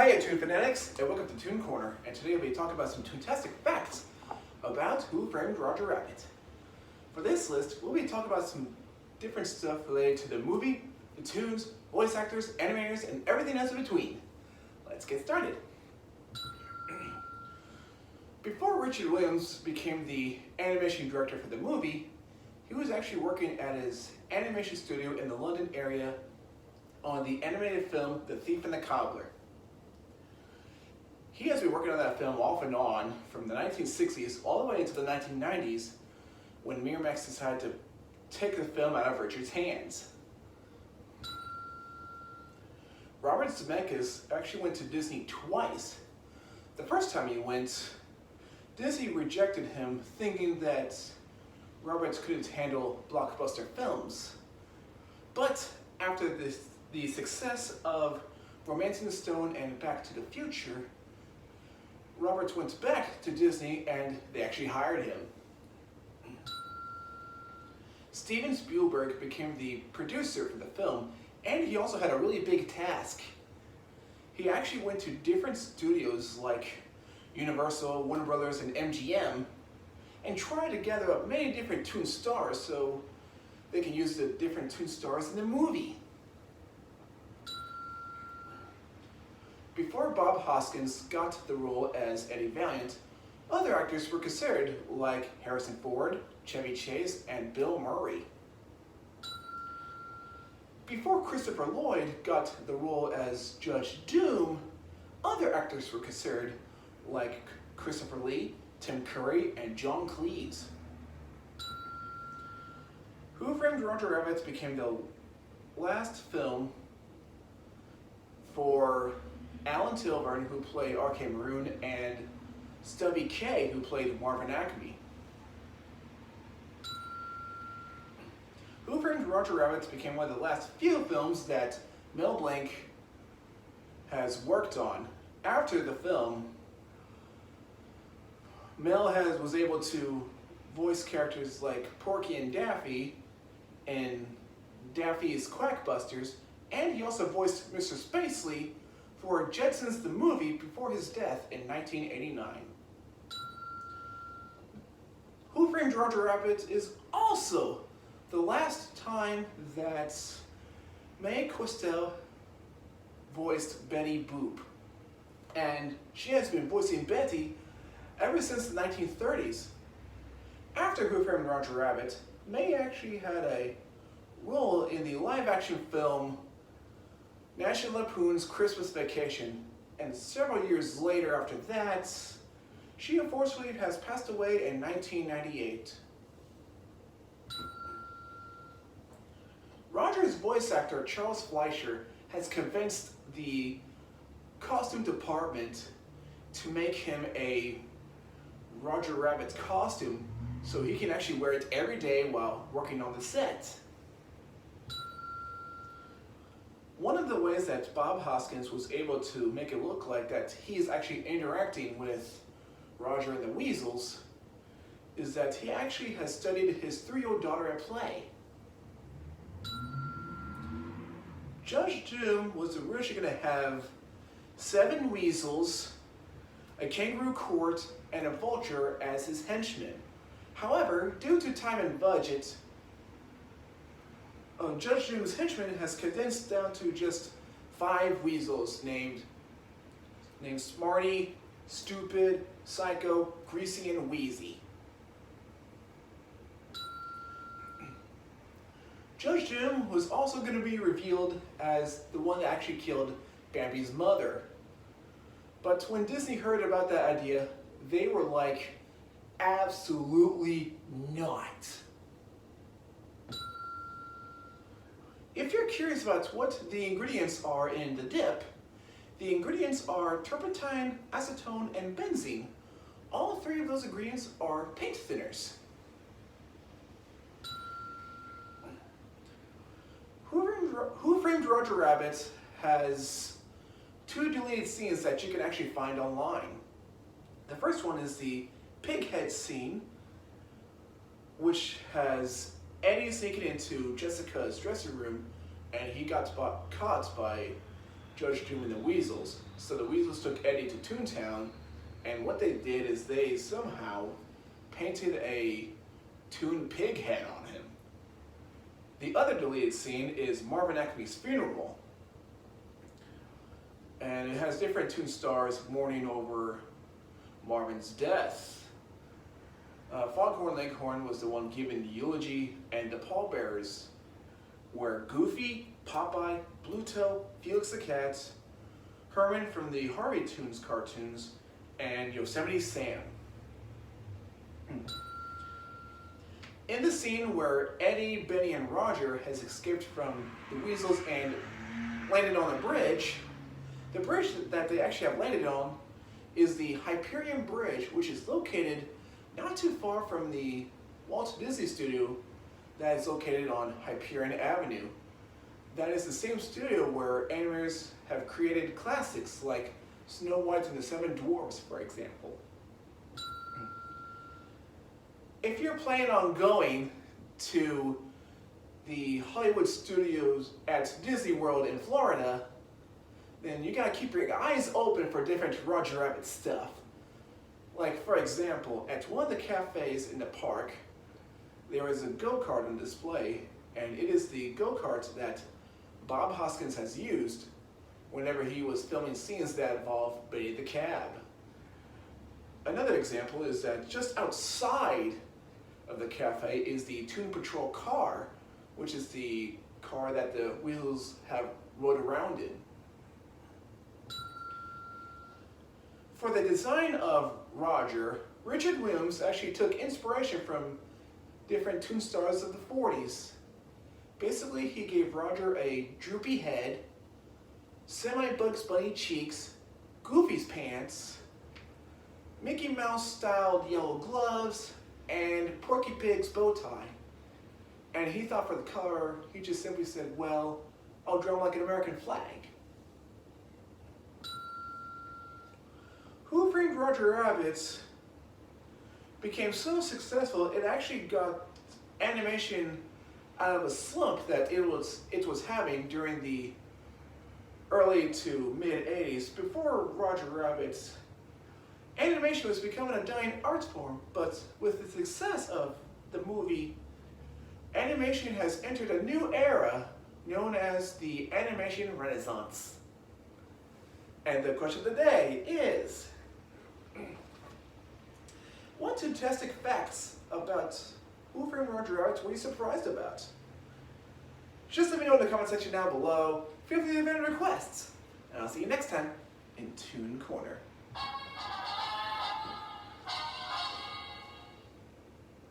Hiya Toon Fanatics, and welcome to Toon Corner, and today we'll be talking about some Toontastic facts about Who Framed Roger Rabbit. For this list, we'll be talking about some different stuff related to the movie, the tunes, voice actors, animators, and everything else in between. Let's get started. Before Richard Williams became the animation director for the movie, he was actually working at his animation studio in the London area on the animated film The Thief and the Cobbler. He has been working on that film off and on from the 1960s all the way into the 1990s when Miramax decided to take the film out of Richard's hands. Robert Zemeckis actually went to Disney twice. The first time he went, Disney rejected him thinking that Roberts couldn't handle blockbuster films. But after the success of Romancing the Stone and Back to the Future, Roberts went back to Disney and they actually hired him. Steven Spielberg became the producer for the film, and he also had a really big task. He actually went to different studios like Universal, Warner Brothers, and MGM and tried to gather up many different Toon stars so they can use the different Toon stars in the movie. Before Bob Hoskins got the role as Eddie Valiant, other actors were considered like Harrison Ford, Chevy Chase, and Bill Murray. Before Christopher Lloyd got the role as Judge Doom, other actors were considered like Christopher Lee, Tim Curry, and John Cleese. Who Framed Roger Rabbit became the last film for Alan Tilburn, who played R.K. Maroon, and Stubby Kaye, who played Marvin Acme. Who Framed Roger Rabbit became one of the last few films that Mel Blanc has worked on. After the film, Mel was able to voice characters like Porky and Daffy in Daffy's Quackbusters, and he also voiced Mr. Spacely for Jetsons the movie before his death in 1989. Who Framed Roger Rabbit is also the last time that Mae Questel voiced Betty Boop. And she has been voicing Betty ever since the 1930s. After Who Framed Roger Rabbit, Mae actually had a role in the live-action film National Lampoon's Christmas Vacation, and several years later after that, she unfortunately has passed away in 1998. Roger's voice actor Charles Fleischer has convinced the costume department to make him a Roger Rabbit costume so he can actually wear it every day while working on the set. One of the ways that Bob Hoskins was able to make it look like that he is actually interacting with Roger and the Weasels is that he actually has studied his 3-year-old daughter at play. Judge Doom was originally going to have 7 weasels, a kangaroo court, and a vulture as his henchmen. However, due to time and budget, Judge Doom's henchman has condensed down to just 5 weasels named Smarty, Stupid, Psycho, Greasy, and Wheezy. Judge Doom was also going to be revealed as the one that actually killed Bambi's mother. But when Disney heard about that idea, they were like, absolutely not. If you're curious about what the ingredients are in the dip, the ingredients are turpentine, acetone, and benzene. All 3 of those ingredients are paint thinners. Who Framed Roger Rabbit has 2 deleted scenes that you can actually find online. The first one is the pig head scene, which has Eddie sneaking into Jessica's dressing room, and he got caught by Judge Doom and the Weasels. So the Weasels took Eddie to Toontown, and what they did is they somehow painted a Toon pig head on him. The other deleted scene is Marvin Acme's funeral. And it has different Toon stars mourning over Marvin's death. Foghorn Leghorn was the one giving the eulogy, and the pallbearers were Goofy, Popeye, Bluto, Felix the Cat, Herman from the Harvey Toons cartoons, and Yosemite Sam. In the scene where Eddie, Benny, and Roger has escaped from the Weasels and landed on a bridge, the bridge that they actually have landed on is the Hyperion Bridge, which is located not too far from the Walt Disney Studio that is located on Hyperion Avenue. That is the same studio where animators have created classics like Snow White and the Seven Dwarfs, for example. If you're planning on going to the Hollywood studios at Disney World in Florida, then you gotta keep your eyes open for different Roger Rabbit stuff. Like, for example, at one of the cafes in the park, there is a go-kart on display, and it is the go-kart that Bob Hoskins has used whenever he was filming scenes that involve Betty the Cab. Another example is that just outside of the cafe is the Toon Patrol car, which is the car that the Weasels have rode around in. For the design of Roger, Richard Williams actually took inspiration from different Toon stars of the 40s. Basically, he gave Roger a droopy head, semi-Bugs Bunny cheeks, Goofy's pants, Mickey Mouse-styled yellow gloves, and Porky Pig's bow tie. And he thought for the color, he just simply said, well, I'll draw like an American flag. Who Framed Roger Rabbit became so successful, it actually got animation out of a slump that it was having during the early to mid 80s. Before Roger Rabbit, animation was becoming a dying art form, but with the success of the movie, animation has entered a new era known as the Animation Renaissance. And the question of the day is, what Toontastic facts about Who Framed Roger Rabbit were you surprised about? Just let me know in the comment section down below. Feel free to leave any requests. And I'll see you next time in Toon Corner.